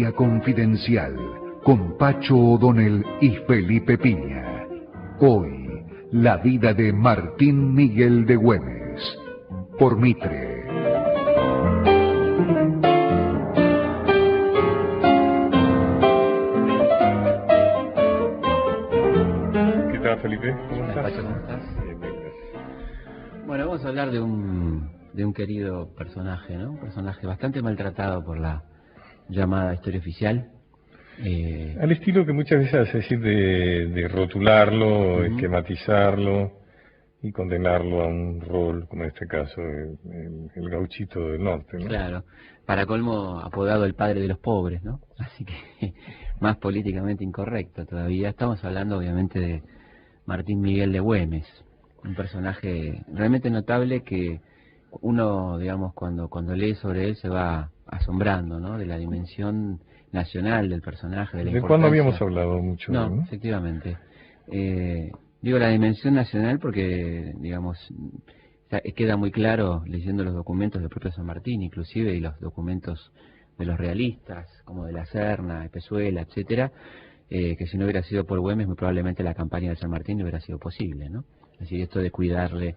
Historia Confidencial con Pacho O'Donnell y Felipe Piña. Hoy, la vida de Martín Miguel de Güemes, por Mitre. ¿Qué tal, Felipe? ¿Cómo estás? Pacho, ¿cómo estás? Bien, bien, gracias. Bueno, vamos a hablar de un querido personaje, ¿no? Un personaje bastante maltratado por la llamada historia oficial. Al estilo que muchas veces hace, es decir, de rotularlo, esquematizarlo y condenarlo a un rol, como en este caso, el gauchito del norte, ¿no? Claro, para colmo apodado el padre de los pobres, ¿no? Así que más políticamente incorrecto todavía. Estamos hablando obviamente de Martín Miguel de Güemes, un personaje realmente notable que uno, digamos, cuando lee sobre él se va asombrando, ¿no? De la dimensión nacional del personaje, de la ¿De cuándo importancia. habíamos hablado mucho? No, efectivamente. Digo la dimensión nacional porque, digamos, queda muy claro leyendo los documentos del propio San Martín, inclusive, y los documentos de los realistas, como de la Serna, de Pezuela, etcétera, que si no hubiera sido por Güemes, muy probablemente la campaña de San Martín no hubiera sido posible, ¿no? Es decir, esto de cuidarle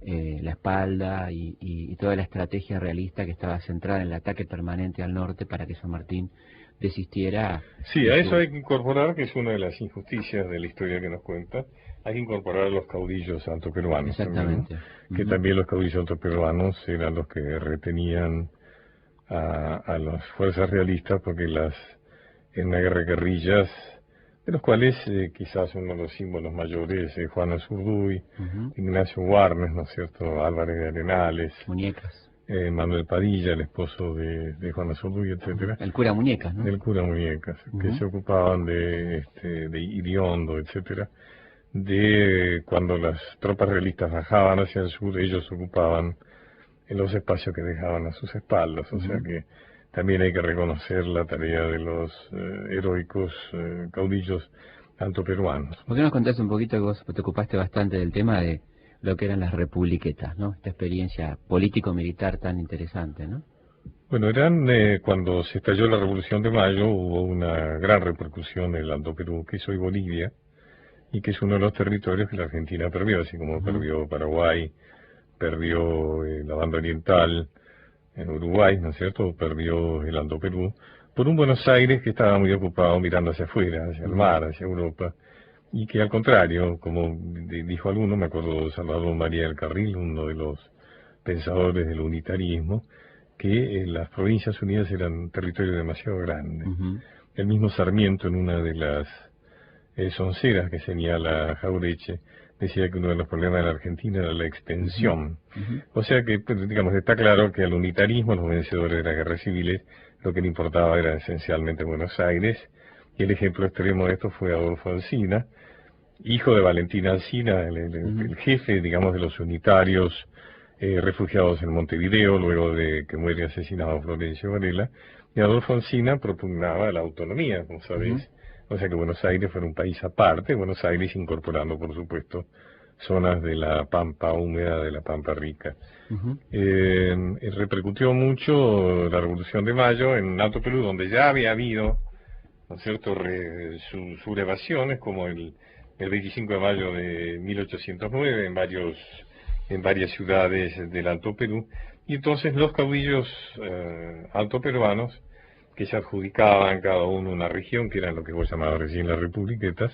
la espalda y toda la estrategia realista que estaba centrada en el ataque permanente al norte para que San Martín desistiera. Sí, a eso hay que incorporar, que es una de las injusticias de la historia que nos cuenta, hay que incorporar a los caudillos altoperuanos. Exactamente. También, ¿no? Que también los caudillos altoperuanos eran los que retenían a las fuerzas realistas, porque en una guerra de guerrillas, de los cuales quizás uno de los símbolos mayores es Juan Azurduy, Ignacio Warnes, ¿no es cierto?, Álvarez de Arenales, Muñecas. Manuel Padilla, el esposo de Juan Azurduy, etcétera. El cura Muñecas, ¿no? El cura Muñecas, que se ocupaban de Iriondo, etcétera. De cuando las tropas realistas bajaban hacia el sur, ellos se ocupaban en los espacios que dejaban a sus espaldas. O sea que también hay que reconocer la tarea de los heroicos caudillos altoperuanos. ¿Por qué nos contás un poquito, que vos te ocupaste bastante del tema de lo que eran las republiquetas, ¿no? Esta experiencia político-militar tan interesante, ¿no? Bueno, cuando se estalló la Revolución de Mayo, hubo una gran repercusión en el Alto Perú, que es hoy Bolivia, y que es uno de los territorios que la Argentina perdió, así como perdió Paraguay, perdió la banda oriental en Uruguay, ¿no es cierto?, perdió el Alto Perú, por un Buenos Aires que estaba muy ocupado mirando hacia afuera, hacia el mar, hacia Europa, y que al contrario, como dijo alguno, me acuerdo Salvador María del Carril, uno de los pensadores del unitarismo, que las Provincias Unidas eran un territorio demasiado grande. El mismo Sarmiento, en una de las sonceras que señala Jaureche, decía que uno de los problemas de la Argentina era la extensión. O sea que, digamos, está claro que al unitarismo, los vencedores de las guerras civiles, lo que le importaba era esencialmente Buenos Aires, y el ejemplo extremo de esto fue Adolfo Alsina, hijo de Valentín Alsina, el jefe, digamos, de los unitarios refugiados en Montevideo, luego de que muere asesinado Florencio Varela, y Adolfo Alsina propugnaba la autonomía, como sabéis. O sea que Buenos Aires fuera un país aparte, Buenos Aires incorporando, por supuesto, zonas de la pampa húmeda, de la pampa rica. Repercutió mucho la Revolución de Mayo en Alto Perú, donde ya había habido, ¿no es cierto?, sublevaciones, como el 25 de mayo de 1809 en varias ciudades del Alto Perú, y entonces los caudillos altoperuanos, que se adjudicaban cada uno una región, que eran lo que vos llamabas recién las republiquetas,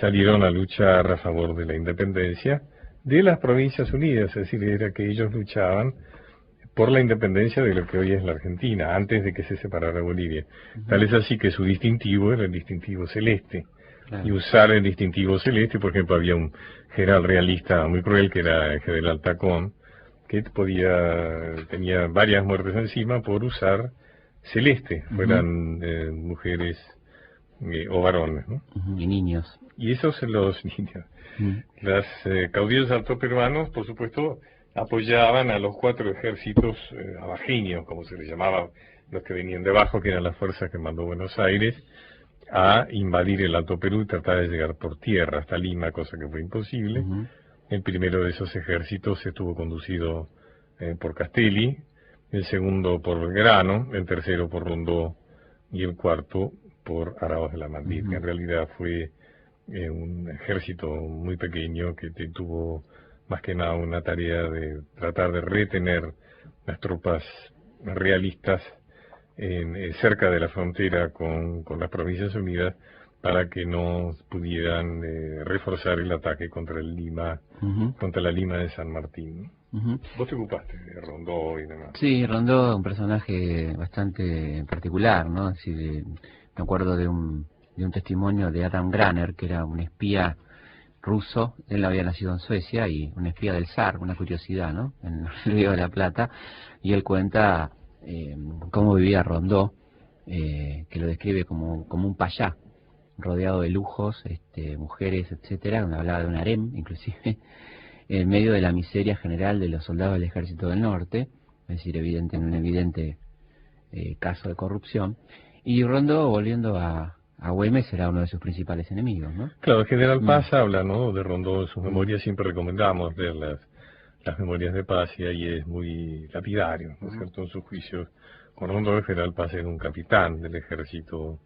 salieron a luchar a favor de la independencia de las Provincias Unidas, es decir, era que ellos luchaban por la independencia de lo que hoy es la Argentina, antes de que se separara Bolivia. Tal es así que su distintivo era el distintivo celeste. Y usar el distintivo celeste, por ejemplo, había un general realista muy cruel, que era el general Tacón, que tenía varias muertes encima por usar celeste, fueran mujeres o varones, ¿no? Y niños. Y esos los niños. Los caudillos altoperuanos, por supuesto, apoyaban a los 4 ejércitos abajeños, como se les llamaba, los que venían debajo, que eran las fuerzas que mandó Buenos Aires, a invadir el Alto Perú y tratar de llegar por tierra hasta Lima, cosa que fue imposible. El primero de esos ejércitos estuvo conducido por Castelli, el segundo por Belgrano, el tercero por Rondó y el cuarto por Arauz de la Madrid, que en realidad fue un ejército muy pequeño que tuvo más que nada una tarea de tratar de retener las tropas realistas cerca de la frontera con las Provincias Unidas para que no pudieran reforzar el ataque contra el Lima, contra la Lima de San Martín. Vos te ocupaste de Rondó y demás. Sí, Rondó es un personaje bastante particular, ¿no? Es decir, me acuerdo de un testimonio de Adam Graner, que era un espía ruso. Él había nacido en Suecia y un espía del zar, una curiosidad, ¿no? En el Río de la Plata, y él cuenta cómo vivía Rondó, que lo describe como un payá, rodeado de lujos, mujeres, etcétera, donde hablaba de un harem, inclusive, en medio de la miseria general de los soldados del Ejército del Norte, es decir, en un evidente caso de corrupción. Y Rondó, volviendo a Güemes, era uno de sus principales enemigos, ¿no? Claro, el general Paz habla, ¿no?, de Rondó en sus memorias. Siempre recomendamos leer las memorias de Paz, y ahí es muy lapidario, ¿no es cierto?, en sus juicios. Con Rondó, el general Paz era un capitán del ejército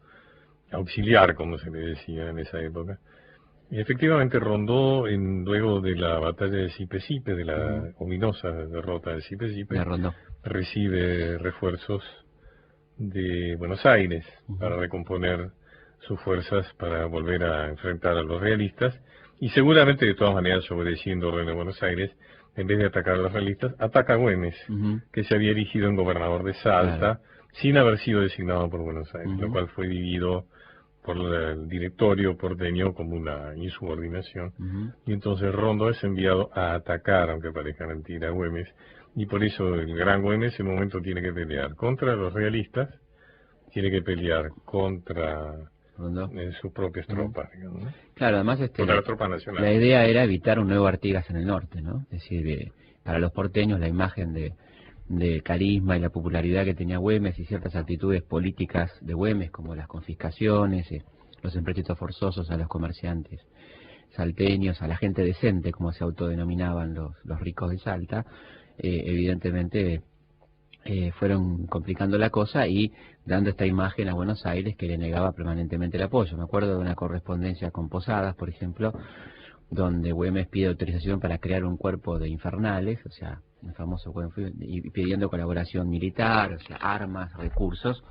auxiliar, como se le decía en esa época. Y efectivamente Rondó, luego de la batalla de Sipe-Sipe, de la ominosa derrota de Sipe-Sipe, recibe refuerzos de Buenos Aires para recomponer sus fuerzas para volver a enfrentar a los realistas, y seguramente de todas maneras, obedeciendo orden de Buenos Aires, en vez de atacar a los realistas, ataca a Güemes, que se había erigido en gobernador de Salta, sin haber sido designado por Buenos Aires, lo cual fue vivido por el directorio porteño como una insubordinación. Y entonces Rondó es enviado a atacar, aunque parezca mentira, a Güemes, y por eso el gran Güemes en un momento tiene que pelear contra los realistas, tiene que pelear contra sus propias tropas, digamos, ¿no? Claro, además contra la tropa nacional. La idea era evitar un nuevo Artigas en el norte, ¿no? Es decir, para los porteños la imagen de carisma y la popularidad que tenía Güemes y ciertas actitudes políticas de Güemes, como las confiscaciones, los empréstitos forzosos a los comerciantes salteños, a la gente decente, como se autodenominaban los ricos de Salta, evidentemente fueron complicando la cosa y dando esta imagen a Buenos Aires, que le negaba permanentemente el apoyo. Me acuerdo de una correspondencia con Posadas, por ejemplo, donde Güemes pide autorización para crear un cuerpo de infernales, o sea, el famoso, y pidiendo colaboración militar, o sea, armas, recursos,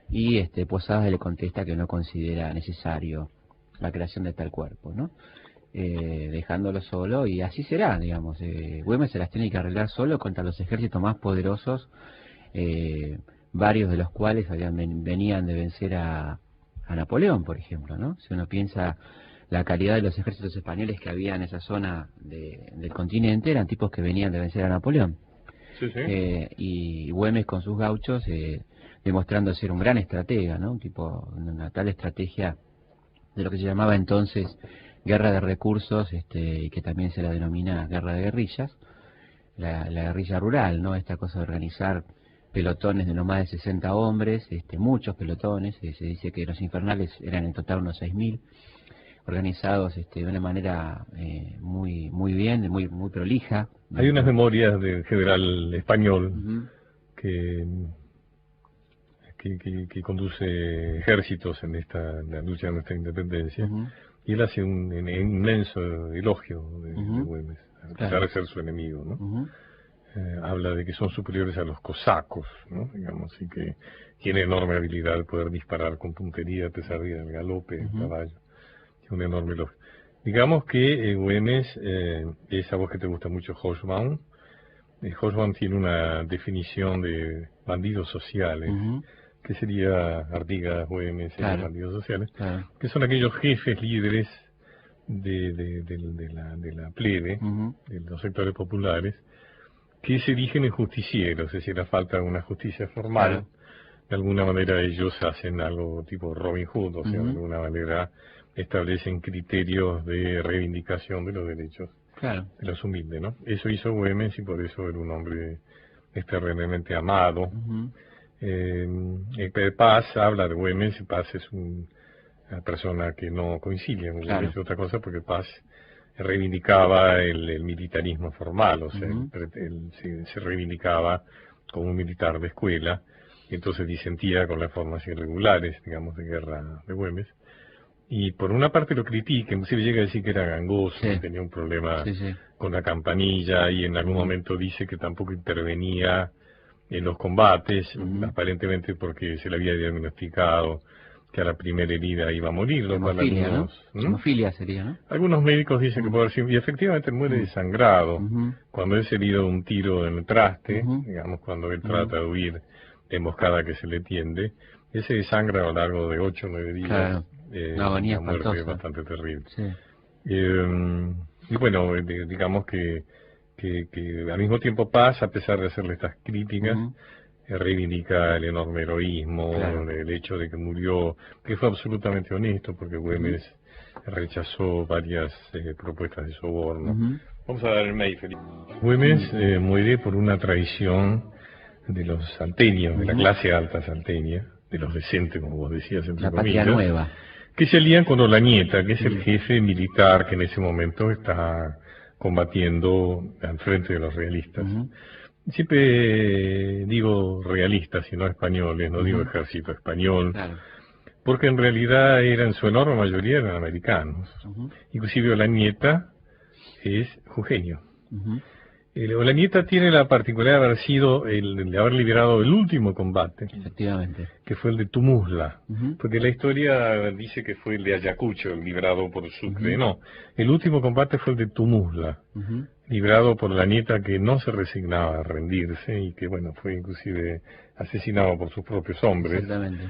y Posadas le contesta que no considera necesario la creación de tal cuerpo, ¿no? Dejándolo solo, y así será, digamos. Güemes se las tiene que arreglar solo contra los ejércitos más poderosos, varios de los cuales venían de vencer a Napoleón, por ejemplo, ¿no? Si uno piensa la calidad de los ejércitos españoles que había en esa zona del continente, eran tipos que venían de vencer a Napoleón. Sí, sí. Y Güemes con sus gauchos, demostrando ser un gran estratega, ¿no? Una tal estrategia de lo que se llamaba entonces guerra de recursos, y que también se la denomina guerra de guerrillas, la guerrilla rural, ¿no? Esta cosa de organizar pelotones de no más de 60 hombres, muchos pelotones, se dice que los infernales eran en total unos 6.000, organizados de una manera muy bien, muy prolija. Hay unas memorias del general español que conduce ejércitos en la lucha de nuestra independencia, y él hace un inmenso elogio de Güemes, a pesar de ser su enemigo, ¿no? Habla de que son superiores a los cosacos, ¿no? Digamos, y que tiene enorme habilidad de poder disparar con puntería a pesar del galope del caballo. Tiene un enorme elogio. Digamos que Güemes, esa voz que te gusta mucho, Hobsbawm, Hobsbawm tiene una definición de bandidos sociales, que sería Artigas, Güemes, los bandidos sociales, que son aquellos jefes líderes de la plebe, de los sectores populares, que se erigen en justicieros, es decir, la falta de una justicia formal. De alguna manera ellos hacen algo tipo Robin Hood, o sea, de alguna manera establecen criterios de reivindicación de los derechos de los humildes, ¿no? Eso hizo Güemes, y por eso era un hombre extremadamente amado. Paz habla de Güemes, y Paz es una persona que no coincide en Güemes, es otra cosa, porque Paz reivindicaba el militarismo formal, o sea, él se reivindicaba como un militar de escuela, entonces disentía con las formas irregulares, digamos, de guerra de Güemes. Y por una parte lo critica, inclusive llega a decir que era gangoso, Sí. que tenía un problema Sí, sí. con la campanilla, y en algún momento dice que tampoco intervenía en los combates, aparentemente porque se le había diagnosticado que a la primera herida iba a morir, lo cual Hemofilia, ¿no? algunos, Hemofilia sería, ¿no? algunos médicos dicen que puede haber sido, y efectivamente muere desangrado, cuando es herido un tiro en el traste, digamos, cuando él trata de huir de emboscada que se le tiende, ese desangra a lo largo de 8 o 9 días. Claro. Una agonía Una muerte espantosa. bastante terrible. Sí. Y bueno, digamos que al mismo tiempo Paz, a pesar de hacerle estas críticas, reivindica el enorme heroísmo, Claro. el hecho de que murió, que fue absolutamente honesto, porque Güemes rechazó varias propuestas de soborno. Vamos a dar el mail, Felipe. Güemes muere por una traición de los salteños, de la clase alta salteña, de los decentes, como vos decías, entre La comillas, Patria Nueva. que se alían con Olañeta, que es el jefe militar que en ese momento está combatiendo al frente de los realistas. Siempre digo realistas y no españoles, no digo ejército español, Claro. porque en realidad en su enorme mayoría eran americanos. Inclusive Olañeta es jujeño. Olañeta tiene la particularidad de haber sido de haber liderado el último combate, Efectivamente. que fue el de Tumuzla, porque la historia dice que fue el de Ayacucho, el librado por Sucre. No, el último combate fue el de Tumuzla, librado por la nieta, que no se resignaba a rendirse y que, bueno, fue inclusive asesinado por sus propios hombres. Exactamente.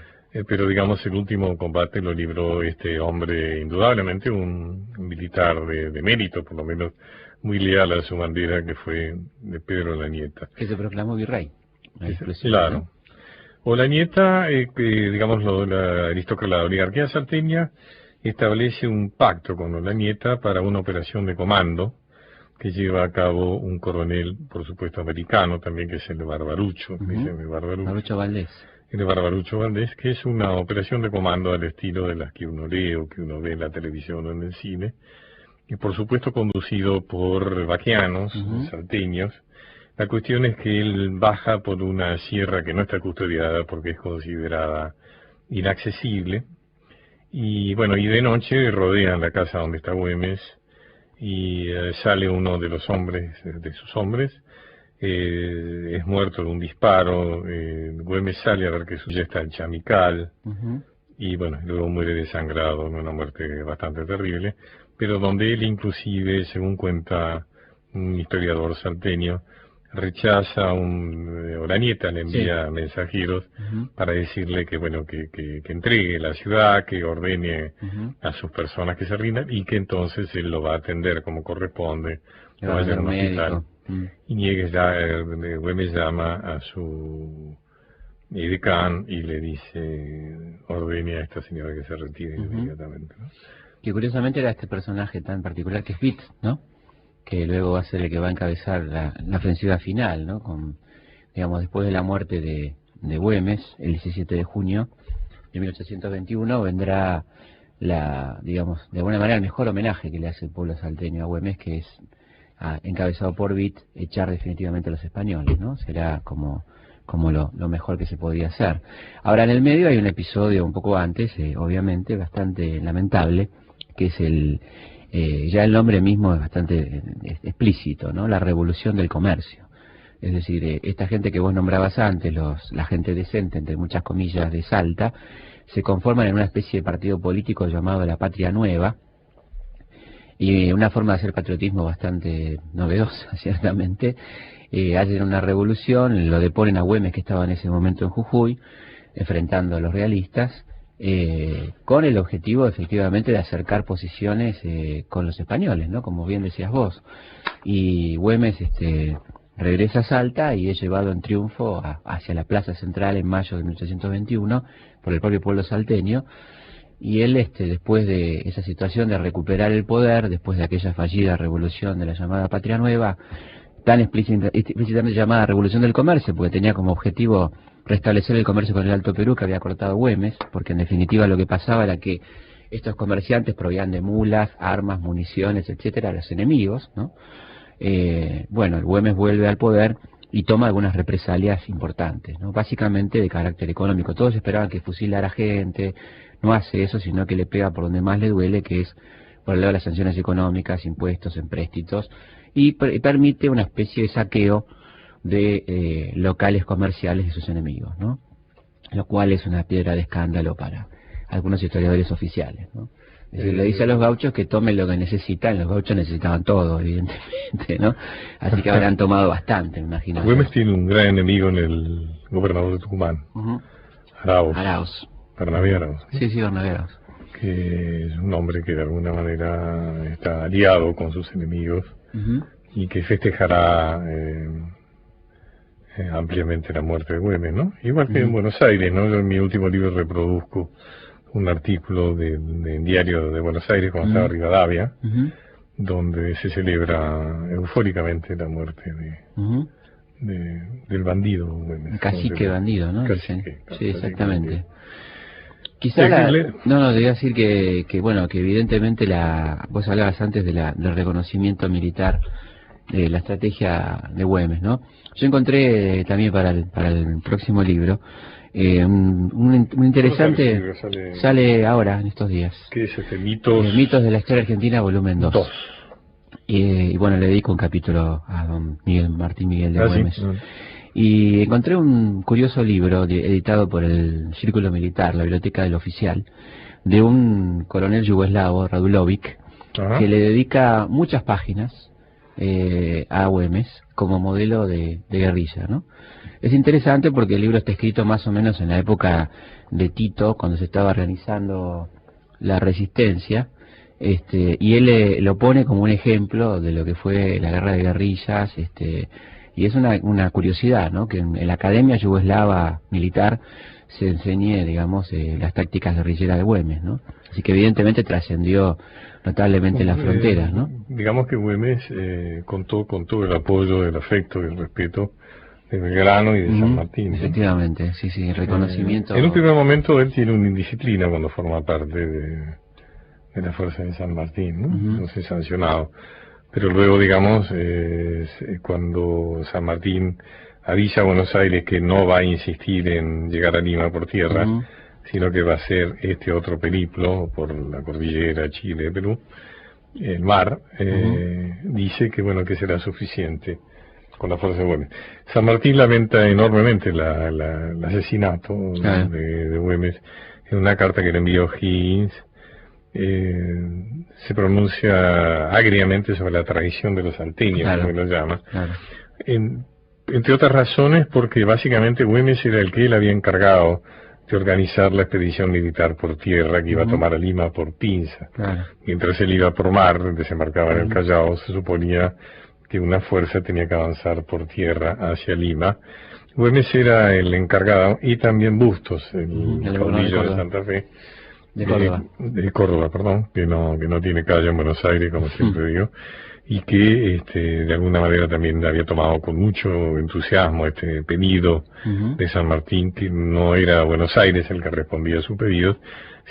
Pero digamos, el último combate lo libró este hombre, indudablemente un militar de mérito, por lo menos muy leal a su bandera, que fue de Pedro Olañeta. Que se proclamó virrey. Claro. ¿No? Olañeta, digamos, la aristócrata, la oligarquía salteña, establece un pacto con Olañeta para una operación de comando que lleva a cabo un coronel, por supuesto americano también, que es el de Barbarucho, Barbarucho Valdés. El de Barbarucho Valdés, que es una operación de comando al estilo de las que uno lee o que uno ve en la televisión o en el cine, y por supuesto conducido por vaquianos, salteños. La cuestión es que él baja por una sierra que no está custodiada porque es considerada inaccesible, y bueno, y de noche rodean la casa donde está Güemes, y sale uno de los hombres, de sus hombres, es muerto de un disparo. Güemes sale a ver que ya está en Chamical, y bueno, luego muere desangrado en una muerte bastante terrible, pero donde él inclusive, según cuenta un historiador salteño, rechaza Olañeta le envía mensajeros para decirle que bueno, que entregue la ciudad, que ordene a sus personas que se rindan, y que entonces él lo va a atender como corresponde, que vaya a un hospital. Y Güemes llama a su edecán y le dice, ordene a esta señora que se retire inmediatamente, ¿no? Que curiosamente era este personaje tan particular que es Witt, ¿no? Que luego va a ser el que va a encabezar la ofensiva final, ¿no? Digamos, después de la muerte de Güemes, el 17 de junio de 1821, vendrá digamos, de alguna manera el mejor homenaje que le hace el pueblo salteño a Güemes, que es, encabezado por Witt, echar definitivamente a los españoles, ¿no? Será como lo mejor que se podía hacer. Ahora, en el medio hay un episodio un poco antes, obviamente, bastante lamentable, que es ya el nombre mismo es bastante explícito, ¿no? La revolución del comercio. Es decir, esta gente que vos nombrabas antes, la gente decente, entre muchas comillas, de Salta, se conforman en una especie de partido político llamado la Patria Nueva, y una forma de hacer patriotismo bastante novedosa, ciertamente. Hacen una revolución, lo deponen a Güemes, que estaba en ese momento en Jujuy, enfrentando a los realistas, con el objetivo efectivamente de acercar posiciones con los españoles, ¿no? Como bien decías vos. Y Güemes regresa a Salta y es llevado en triunfo hacia la Plaza Central en mayo de 1821 por el propio pueblo salteño. Y él, después de esa situación de recuperar el poder, después de aquella fallida revolución de la llamada Patria Nueva, tan explícitamente llamada Revolución del Comercio, porque tenía como objetivo restablecer el comercio con el Alto Perú, que había cortado Güemes, porque en definitiva lo que pasaba era que estos comerciantes proveían de mulas, armas, municiones, etcétera, a los enemigos, ¿no? Bueno, el Güemes vuelve al poder y toma algunas represalias importantes, ¿no? Básicamente de carácter económico. Todos esperaban que fusilara gente, no hace eso, sino que le pega por donde más le duele, que es por el lado de las sanciones económicas, impuestos, empréstitos, y permite una especie de saqueo de locales comerciales de sus enemigos, ¿no? Lo cual es una piedra de escándalo para algunos historiadores oficiales, ¿no? Es decir, le dice a los gauchos que tomen lo que necesitan. Los gauchos necesitaban todo, evidentemente, ¿no? Así que habrán tomado bastante, me imagino. Güemes tiene un gran enemigo en el gobernador de Tucumán, Arauz. Bernabé Arauz. Sí, Bernabé Arauz. Que es un hombre que de alguna manera está aliado con sus enemigos y que festejará ampliamente la muerte de Güemes, ¿no? Igual que en Buenos Aires, ¿no? Yo en mi último libro reproduzco un artículo del diario de Buenos Aires cuando estaba Rivadavia, donde se celebra eufóricamente la muerte del bandido Güemes. Cacique bandido, ¿no? Cacique, sí, exactamente. Quizá no, debía decir que bueno, que evidentemente vos hablabas antes del reconocimiento militar de la estrategia de Güemes, ¿no? Yo encontré también para el próximo libro un interesante, sale ahora en estos días. ¿Qué es este? Mitos de la historia argentina, volumen 2. Y bueno, le dedico un capítulo a don Martín Miguel de Güemes. Sí. Y encontré un curioso libro editado por el Círculo Militar, la Biblioteca del Oficial, de un coronel yugoslavo, Radulovic, que le dedica muchas páginas a Güemes como modelo de guerrilla, ¿no? Es interesante porque el libro está escrito más o menos en la época de Tito, cuando se estaba organizando la resistencia, y él lo pone como un ejemplo de lo que fue la guerra de guerrillas, y es una curiosidad, ¿no? Que en la Academia Yugoslava Militar se enseñe, digamos, las tácticas guerrilleras de Güemes, ¿no? Así que evidentemente trascendió notablemente las fronteras, ¿no? Digamos que Güemes contó con todo el apoyo, el afecto y el respeto de Belgrano y de San Martín. Efectivamente, sí, el reconocimiento. En un primer momento él tiene una indisciplina cuando forma parte de la fuerza de San Martín, ¿no? No sé, sancionado. Pero luego, digamos, cuando San Martín avisa a Buenos Aires que no va a insistir en llegar a Lima por tierra, sino que va a hacer este otro periplo por la cordillera Chile, Perú, el mar, dice que bueno, que será suficiente con la fuerza de Güemes. San Martín lamenta enormemente el asesinato de Güemes en una carta que le envió Higgins. Se pronuncia agriamente sobre la traición de los salteños, como lo llama. Entre otras razones porque básicamente Güemes era el que él había encargado de organizar la expedición militar por tierra que iba a tomar a Lima por pinza. Mientras él iba por mar, desembarcaba en el Callao, se suponía que una fuerza tenía que avanzar por tierra hacia Lima. Güemes era el encargado, y también Bustos, el caudillo de Santa Fe, de Córdoba, perdón, que no tiene calle en Buenos Aires, como siempre digo, y que de alguna manera también había tomado con mucho entusiasmo este pedido de San Martín, que no era Buenos Aires el que respondía a su pedido,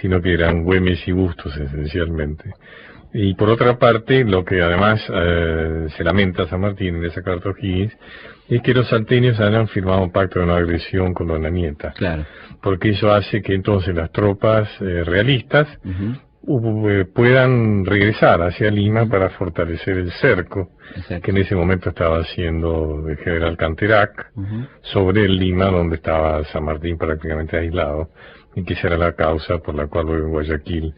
sino que eran Güemes y Bustos esencialmente. Y por otra parte, lo que además se lamenta San Martín en esa carta O'Higgins es que los salteños hayan firmado un pacto de no agresión con Dona Nieta, porque eso hace que entonces las tropas realistas puedan regresar hacia Lima para fortalecer el cerco que en ese momento estaba haciendo el general Canterac sobre el Lima, donde estaba San Martín prácticamente aislado, y que será la causa por la cual luego en Guayaquil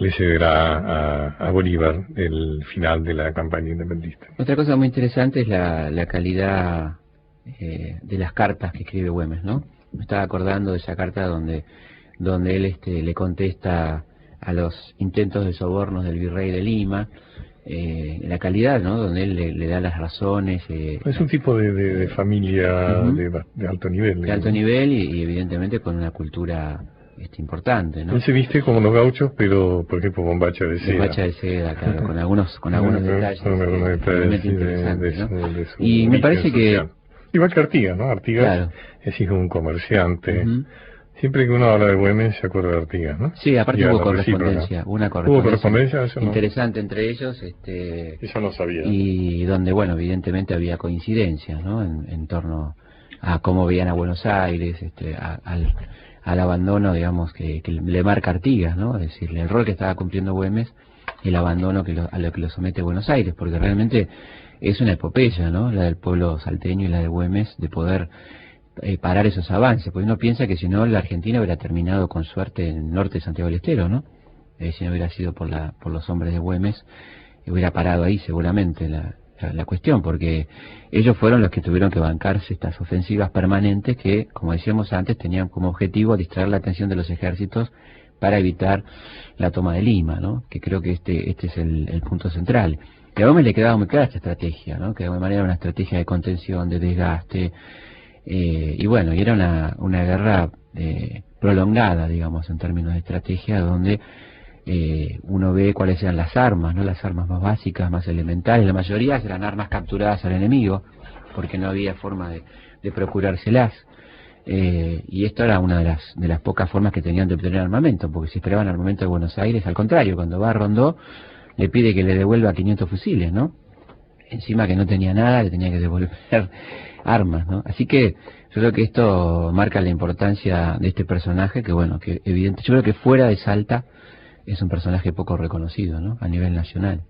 le cederá a Bolívar el final de la campaña independentista. Otra cosa muy interesante es la calidad de las cartas que escribe Güemes, ¿no? Me estaba acordando de esa carta donde él le contesta a los intentos de sobornos del virrey de Lima, la calidad, ¿no? Donde él le da las razones. Es un tipo de familia de alto nivel. De alto nivel y evidentemente con una cultura importante, ¿no? Él se viste como los gauchos, pero por ejemplo con bacha de seda. Bacha de seda, claro, con algunos detalles. Realmente interesantes, ¿no? Y me parece social. Igual que Artigas, ¿no? Artigas es hijo de un comerciante, Siempre que uno habla de Güemes se acuerda de Artigas, ¿no? Sí, aparte Y a hubo la correspondencia, recíproca. una ¿Hubo correspondencia? Eso no, interesante entre ellos, eso no sabía. y donde, bueno, evidentemente había coincidencias, ¿no? En torno a cómo veían a Buenos Aires, al abandono, digamos, que le marca Artigas, ¿no? Es decir, el rol que estaba cumpliendo Güemes, el abandono a lo que lo somete Buenos Aires, porque realmente es una epopeya, ¿no? La del pueblo salteño y la de Güemes, de poder parar esos avances, porque uno piensa que si no la Argentina hubiera terminado con suerte en el norte de Santiago del Estero, ¿no? Si no hubiera sido por los hombres de Güemes, hubiera parado ahí seguramente la cuestión, porque ellos fueron los que tuvieron que bancarse estas ofensivas permanentes que, como decíamos antes, tenían como objetivo distraer la atención de los ejércitos para evitar la toma de Lima, ¿no? Que creo que este es el punto central. Y a Gómez le quedaba muy clara esta estrategia, ¿no? Que de alguna manera era una estrategia de contención, de desgaste, y bueno, y era una guerra prolongada, digamos, en términos de estrategia, donde uno ve cuáles eran las armas, ¿no? Las armas más básicas, más elementales, la mayoría eran armas capturadas al enemigo, porque no había forma de procurárselas, y esto era una de las pocas formas que tenían de obtener armamento, porque si esperaban armamento de Buenos Aires, al contrario, cuando va a Rondó, le pide que le devuelva 500 fusiles, ¿no? Encima que no tenía nada, le tenía que devolver armas, ¿no? Así que yo creo que esto marca la importancia de este personaje, que bueno, que evidente, yo creo que fuera de Salta es un personaje poco reconocido, ¿no? A nivel nacional.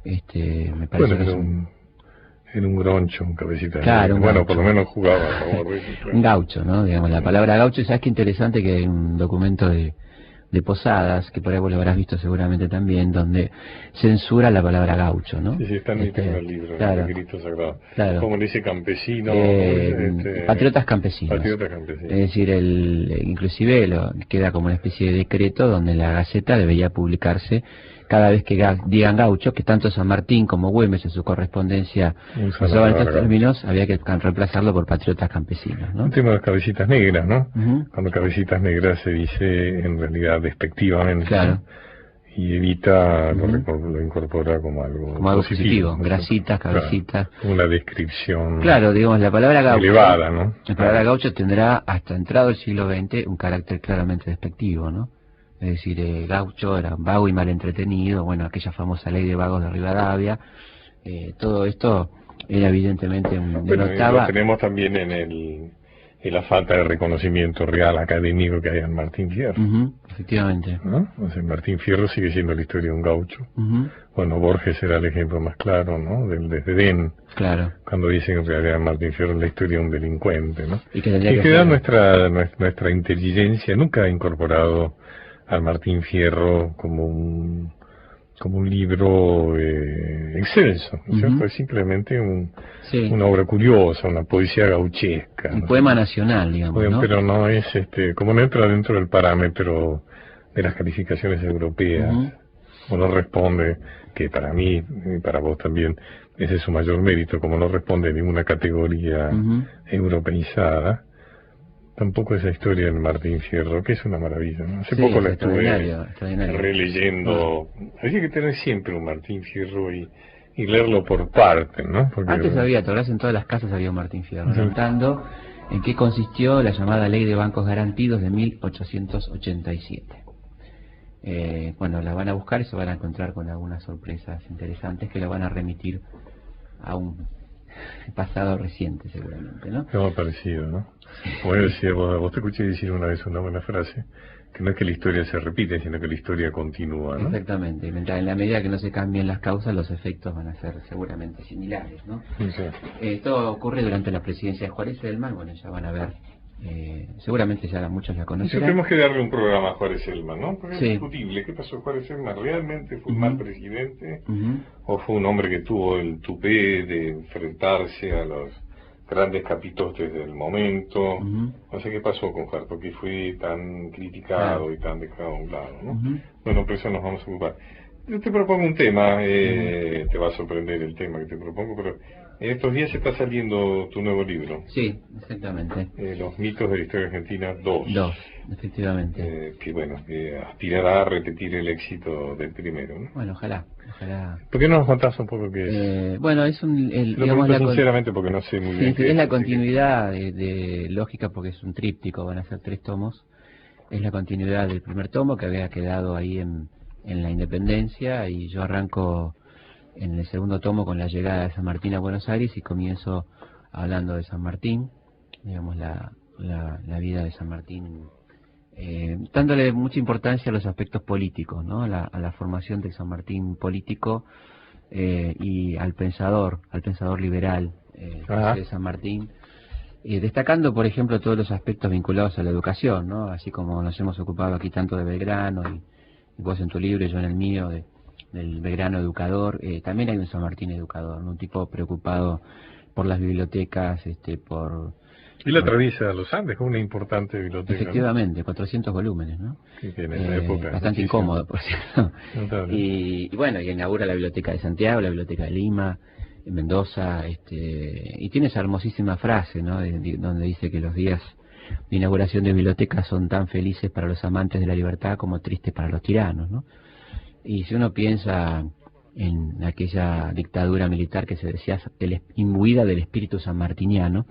Me parece Bueno, que era un groncho, un cabecita. Claro, un bueno, gaucho. por lo menos jugaba a favor de eso. un gaucho, ¿no? Digamos, la palabra gaucho, y sabes qué interesante que hay un documento de Posadas, que por ahí vos lo habrás visto seguramente también, donde censura la palabra gaucho, ¿no? Sí, está en el libro, claro, en el grito sagrado. Claro. Como le dice campesino, patriotas campesinos. Patriotas campesinos. Es decir, inclusive queda como una especie de decreto donde la Gaceta debería publicarse cada vez que digan gaucho, que tanto San Martín como Güemes en su correspondencia usaban estos términos, había que reemplazarlo por patriotas campesinos, ¿no? El tema de las cabecitas negras, ¿no? Uh-huh. Cuando cabecitas negras se dice en realidad despectivamente, claro, ¿no? Y evita, uh-huh, lo incorpora como algo positivo, ¿no? grasitas, cabecitas. Claro, una descripción, claro, digamos, la palabra gaucho elevada, ¿no? La palabra gaucho tendrá hasta entrado el siglo XX un carácter claramente despectivo, ¿no? Es decir, gaucho era vago y mal entretenido, bueno, aquella famosa ley de vagos de Rivadavia, todo esto era evidentemente denotaba... Lo tenemos también en la falta de reconocimiento real académico que hay en Martín Fierro. Uh-huh, efectivamente. ¿No? O sea, Martín Fierro sigue siendo la historia de un gaucho. Uh-huh. Bueno, Borges era el ejemplo más claro, ¿no? Del desdén. Claro. Cuando dicen que en realidad Martín Fierro es la historia de un delincuente, ¿no? Y que da nuestra inteligencia nunca ha incorporado al Martín Fierro como un libro excelso, ¿no es cierto? Uh-huh. Es simplemente una obra curiosa, una poesía gauchesca. Un poema nacional, digamos, ¿no? Pero no es, como no entra dentro del parámetro de las calificaciones europeas, uh-huh, o no responde, que para mí, y para vos también, ese es su mayor mérito, como no responde a ninguna categoría uh-huh, europeizada. Tampoco esa historia del Martín Fierro, que es una maravilla, ¿no? Hace sí, poco la estuve extraordinario. releyendo. Había que tener siempre un Martín Fierro y leerlo por parte, ¿no? Porque antes había, te acordás, en todas las casas había un Martín Fierro, contando en qué consistió la llamada Ley de Bancos Garantidos de 1887. Bueno, la van a buscar y se van a encontrar con algunas sorpresas interesantes que la van a remitir a un pasado reciente, seguramente, ¿no? Es muy parecido, ¿no? Como yo decía, vos te escuché decir una vez una buena frase, que no es que la historia se repite, sino que la historia continúa, ¿no? Exactamente, y mientras en la medida que no se cambien las causas, los efectos van a ser seguramente similares, ¿no? Sí. Esto ocurre durante la presidencia de Juárez Celman, bueno, ya van a ver, seguramente ya muchos la conocerán. Tenemos que darle un programa a Juárez Celman, ¿no? Porque sí, es discutible, ¿qué pasó Juárez Celman? ¿Realmente fue un mal presidente? Uh-huh. ¿O fue un hombre que tuvo el tupé de enfrentarse a los grandes capitotes del momento? Uh-huh. No sé qué pasó con Juárez, porque fue tan criticado y tan dejado a un lado, ¿no? Uh-huh. Bueno, por eso nos vamos a ocupar. Yo te propongo un tema, te va a sorprender el tema que te propongo, pero en estos días está saliendo tu nuevo libro. Sí, exactamente. Los mitos de la historia argentina 2. 2, efectivamente. Que bueno, aspirará a repetir el éxito del primero, ¿no? Bueno, ojalá. ¿Por qué no nos contás un poco qué es? Bueno, es digamos, sinceramente porque no sé muy bien. Es la continuidad de lógica, porque es un tríptico, van a ser 3 tomos, es la continuidad del primer tomo que había quedado ahí en la Independencia, y yo arranco en el segundo tomo con la llegada de San Martín a Buenos Aires y comienzo hablando de San Martín, digamos la vida de San Martín, dándole mucha importancia a los aspectos políticos, ¿no? A la formación de San Martín político, y al pensador liberal de San Martín, destacando, por ejemplo, todos los aspectos vinculados a la educación, ¿no? Así como nos hemos ocupado aquí tanto de Belgrano, y vos en tu libro y yo en el mío, del Belgrano educador, también hay un San Martín educador, ¿no? Un tipo preocupado por las bibliotecas, Y la atraviesa los Andes, con una importante biblioteca. Efectivamente, ¿no? 400 volúmenes, ¿no? Que en esa época bastante incómodo, por cierto. Notable. Y bueno, y inaugura la Biblioteca de Santiago, la Biblioteca de Lima, en Mendoza, y tiene esa hermosísima frase, ¿no? Donde dice que los días de inauguración de bibliotecas son tan felices para los amantes de la libertad como tristes para los tiranos, ¿no? Y si uno piensa en aquella dictadura militar que se decía imbuida del espíritu sanmartiniano,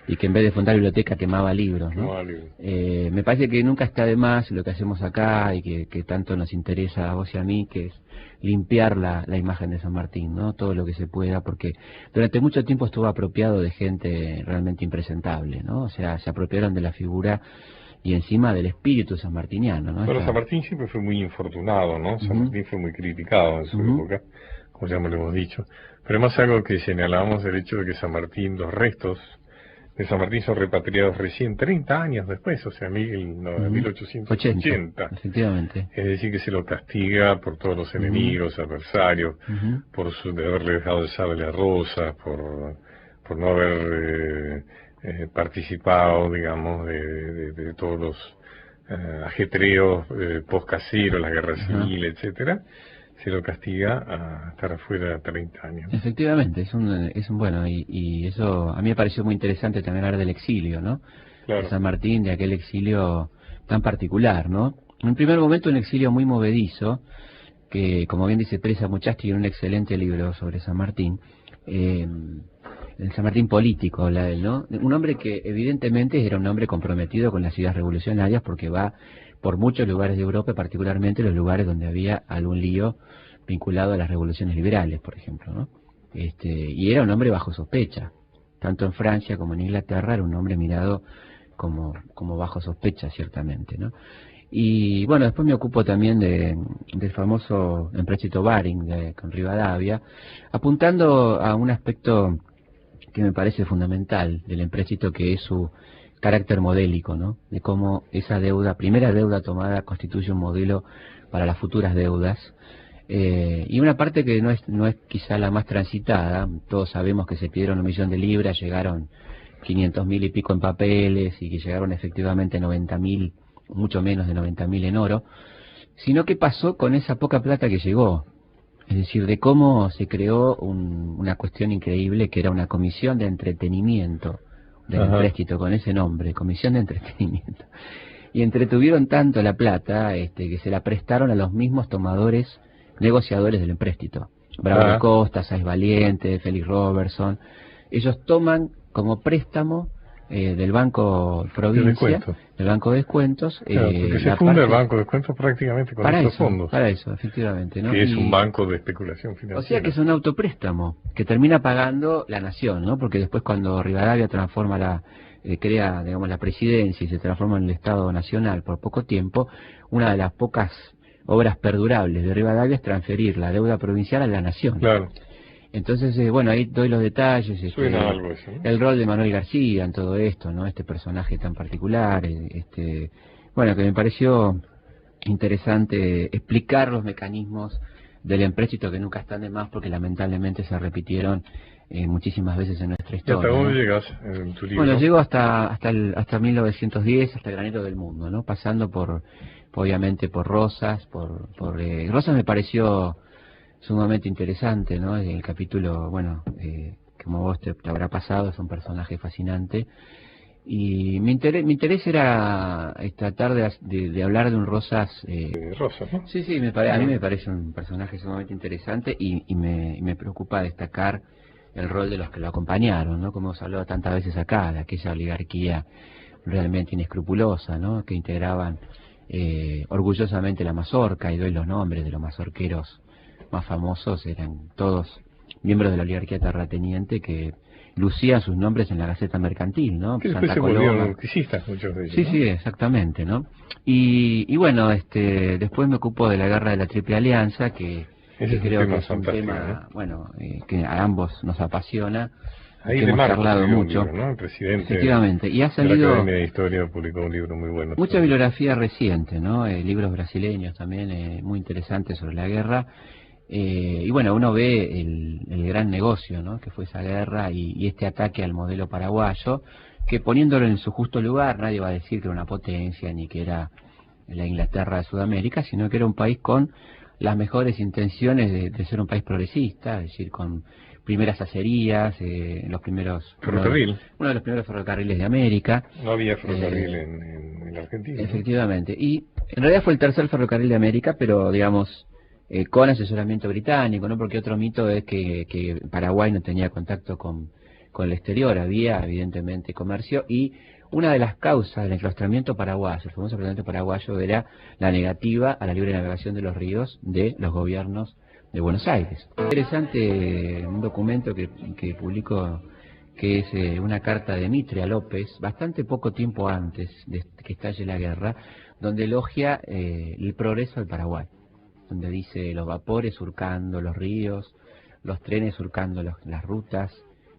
y que en vez de fundar biblioteca quemaba libros, ¿no? Me parece que nunca está de más lo que hacemos acá, y que tanto nos interesa a vos y a mí, que es limpiar la imagen de San Martín, ¿no? Todo lo que se pueda, porque durante mucho tiempo estuvo apropiado de gente realmente impresentable, ¿no? O sea, se apropiaron de la figura y encima del espíritu sanmartiniano, ¿no? Pero San Martín siempre fue muy infortunado, ¿no? San Martín fue muy criticado en su época, como ya me lo hemos dicho. Pero además algo que señalamos, el hecho de que San Martín, los restos de San Martín son repatriados recién 30 años después, o sea, 1880. Efectivamente. Es decir, que se lo castiga por todos los enemigos, adversarios, por de haberle dejado el sable rosa, por no haber participado, digamos, de todos los ajetreos post-caseros, la guerra civil, etcétera. Se lo castiga a estar afuera 30 años. Efectivamente, es un bueno, y eso a mí me pareció muy interesante también hablar del exilio, ¿no? Claro. De San Martín, de aquel exilio tan particular, ¿no? En primer momento un exilio muy movedizo, que como bien dice Teresa Muchasti en un excelente libro sobre San Martín, el San Martín político, habla de él, ¿no? Un hombre que evidentemente era un hombre comprometido con las ideas revolucionarias, porque va por muchos lugares de Europa, particularmente los lugares donde había algún lío vinculado a las revoluciones liberales, por ejemplo, ¿no? Y era un hombre bajo sospecha, tanto en Francia como en Inglaterra era un hombre mirado como bajo sospecha, ciertamente, ¿no? Y bueno, después me ocupo también del famoso empréstito Baring con Rivadavia, apuntando a un aspecto que me parece fundamental del empréstito, que es su carácter modélico, ¿no? De cómo esa deuda, primera deuda tomada, constituye un modelo para las futuras deudas, y una parte que no es quizá la más transitada. Todos sabemos que se pidieron 1 millón de libras, llegaron 500.000 y pico en papeles, y que llegaron efectivamente 90.000, mucho menos de 90.000 en oro, sino qué pasó con esa poca plata que llegó. Es decir, de cómo se creó una cuestión increíble, que era una comisión de entretenimiento del empréstito, con ese nombre, comisión de entretenimiento. Y entretuvieron tanto la plata que se la prestaron a los mismos negociadores del empréstito. Bravo de Costa, Sáez Valiente, Félix Robertson. Ellos toman como préstamo del Banco Provincia, del Banco de Descuentos. Claro, porque se funda el Banco de Descuentos prácticamente con estos fondos. Para eso, efectivamente, ¿no? Que es un banco de especulación financiera. O sea que es un autopréstamo que termina pagando la nación, ¿no? Porque después, cuando Rivadavia crea, digamos, la presidencia y se transforma en el Estado Nacional por poco tiempo, una de las pocas obras perdurables de Rivadavia es transferir la deuda provincial a la nación. Claro. Entonces, bueno, ahí doy los detalles, Suena algo eso, ¿no? El rol de Manuel García en todo esto, ¿no? Este personaje tan particular, bueno, que me pareció interesante explicar los mecanismos del empréstito, que nunca están de más, porque lamentablemente se repitieron muchísimas veces en nuestra historia. ¿Y hasta dónde ¿no? llegas en tu libro? Bueno, llego hasta 1910, hasta el granero del mundo, ¿no? Pasando obviamente por Rosas, Rosas me pareció sumamente interesante, ¿no? El capítulo, bueno, como vos te habrá pasado, es un personaje fascinante, y mi interés era tratar de hablar de un Rosas. Rosas, ¿no? Sí, a mí me parece un personaje sumamente interesante, y me preocupa destacar el rol de los que lo acompañaron, ¿no? Como hemos hablado tantas veces acá, de aquella oligarquía realmente inescrupulosa, ¿no? Que integraban orgullosamente la mazorca, y doy los nombres de los mazorqueros más famosos, eran todos miembros de la oligarquía terrateniente que lucían sus nombres en la Gaceta Mercantil, ¿no? Que después Santa se volvieron Coloma. urquicistas muchos de ellos, Sí, ¿no? sí, exactamente, ¿no? Y bueno, después me ocupo de la guerra de la Triple Alianza, que Ese es un creo tema que es un fantástico, tema, ¿no? bueno, que a ambos nos apasiona, y Ahí que de hemos Marco charlado escribió un mucho. libro, ¿no? El presidente Efectivamente, y ha de la salido Academia de Historia publicó un libro muy bueno. mucha sobre- bibliografía reciente, ¿no? Libros brasileños también muy interesantes sobre la guerra. Y bueno, uno ve el gran negocio, ¿no? Que fue esa guerra y este ataque al modelo paraguayo, que poniéndolo en su justo lugar, nadie va a decir que era una potencia ni que era la Inglaterra de Sudamérica, sino que era un país con las mejores intenciones de ser un país progresista, es decir, con primeras acerías, los primeros Ferrocarril. uno de los primeros ferrocarriles de América. No había ferrocarril en la Argentina, ¿no? Efectivamente, y en realidad fue el tercer ferrocarril de América, pero digamos con asesoramiento británico, ¿no? Porque otro mito es que Paraguay no tenía contacto con el exterior, había evidentemente comercio, y una de las causas del enclaustramiento paraguayo, el famoso enclaustramiento paraguayo, era la negativa a la libre navegación de los ríos de los gobiernos de Buenos Aires. Interesante un documento que publicó, que es una carta de Mitre a López, bastante poco tiempo antes de que estalle la guerra, donde elogia el progreso del Paraguay, donde dice los vapores surcando los ríos, los trenes surcando las rutas.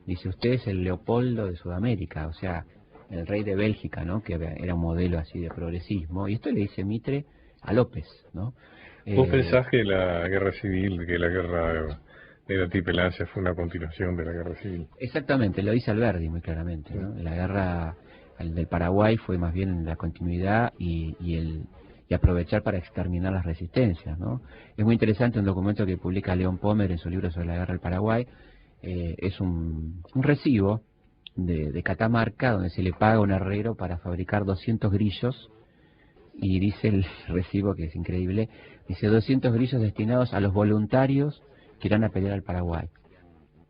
Dice, usted es el Leopoldo de Sudamérica, o sea, el rey de Bélgica, ¿no? Que era un modelo así de progresismo. Y esto le dice Mitre a López, ¿no? ¿Vos pensás que la guerra civil, que la guerra de la Triple Alianza fue una continuación de la guerra civil? Exactamente, lo dice Alberdi muy claramente, ¿no? La guerra del Paraguay fue más bien la continuidad y aprovechar para exterminar las resistencias, ¿no? Es muy interesante un documento que publica León Pomer en su libro sobre la guerra del Paraguay. Es un recibo de Catamarca donde se le paga a un herrero para fabricar 200 grillos, y dice el recibo, que es increíble, dice 200 grillos destinados a los voluntarios que irán a pelear al Paraguay.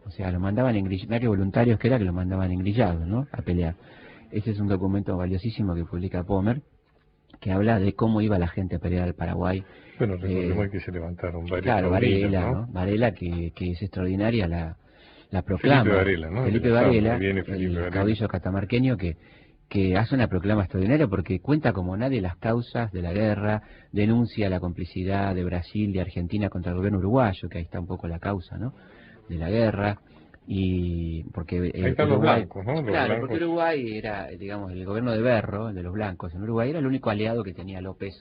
O sea, lo mandaban en grillarios voluntarios, que era que lo mandaban engrillados, ¿no? A pelear. Ese es un documento valiosísimo que publica Pomer, que habla de cómo iba la gente a pelear al Paraguay. Bueno, recordemos que se levantaron varios Claro, caudillos, Varela, ¿no? ¿no? Varela, que es extraordinaria la proclama. Felipe Varela, ¿no? Felipe El Varela, viene Felipe el Varela. caudillo catamarqueño que hace una proclama extraordinaria porque cuenta como nadie las causas de la guerra, denuncia la complicidad de Brasil, de Argentina contra el gobierno uruguayo, que ahí está un poco la causa, ¿no? De la guerra. Y porque Ahí están los Uruguay, blancos, ¿no? Los claro, blancos. porque Uruguay era, digamos, el gobierno de Berro, el de los blancos en Uruguay, era el único aliado que tenía López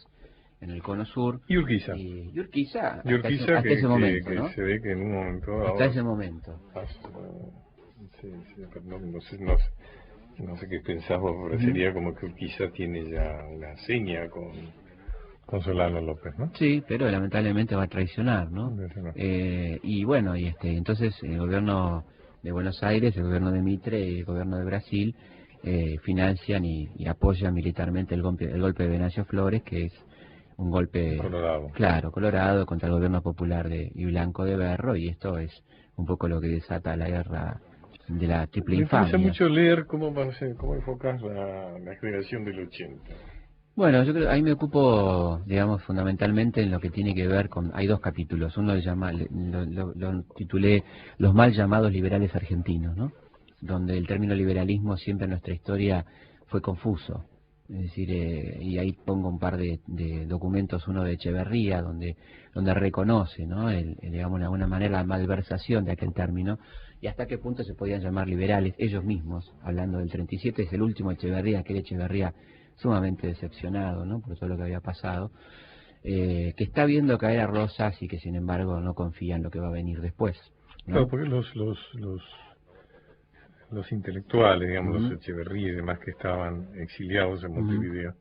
en el cono sur. Y Urquiza. Y Urquiza, Y Urquiza hasta ese momento, que ¿no? se ve que en un momento dado... Hasta ese momento. Sí, pero no sé qué pensás vos, pero sería como que Urquiza tiene ya una seña con Solano López, ¿no? Sí, pero lamentablemente va a traicionar, ¿no? Y bueno, entonces el gobierno de Buenos Aires, el gobierno de Mitre y el gobierno de Brasil financian y apoyan militarmente el golpe de Venancio Flores, que es un golpe Colorado. Claro, colorado contra el gobierno popular y blanco de Berro, y esto es un poco lo que desata la guerra de la triple Me interesa infamia. mucho leer cómo enfocás la generación del 80. Bueno, yo creo, ahí me ocupo, digamos, fundamentalmente en lo que tiene que ver con, hay dos capítulos, uno lo titulé Los mal llamados liberales argentinos, ¿no? Donde el término liberalismo siempre en nuestra historia fue confuso. Es decir, y ahí pongo un par de documentos, uno de Echeverría, donde reconoce, ¿no? Digamos, de alguna manera la malversación de aquel término, y hasta qué punto se podían llamar liberales ellos mismos, hablando del 37, es el último Echeverría, aquel Echeverría sumamente decepcionado, ¿no? Por todo lo que había pasado, que está viendo caer a Rosas y que sin embargo no confía en lo que va a venir después, ¿no? Claro, porque los intelectuales, digamos, los Echeverría y demás que estaban exiliados en Montevideo,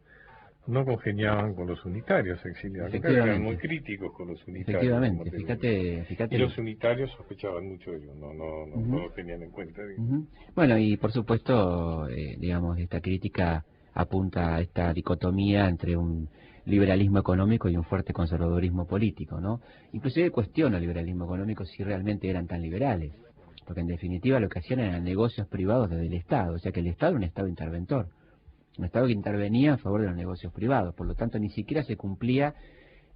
no congeniaban con los unitarios exiliados, eran muy críticos con los unitarios. Efectivamente, fíjate. Y los unitarios sospechaban mucho de ellos, no lo tenían en cuenta. Bueno, y por supuesto, digamos, esta crítica apunta a esta dicotomía entre un liberalismo económico y un fuerte conservadurismo político, ¿no? Inclusive cuestiona el liberalismo económico si realmente eran tan liberales, porque en definitiva lo que hacían eran negocios privados desde el Estado, o sea que el Estado era un Estado interventor. un Estado que intervenía en favor de los negocios privados. Por lo tanto, ni siquiera se cumplía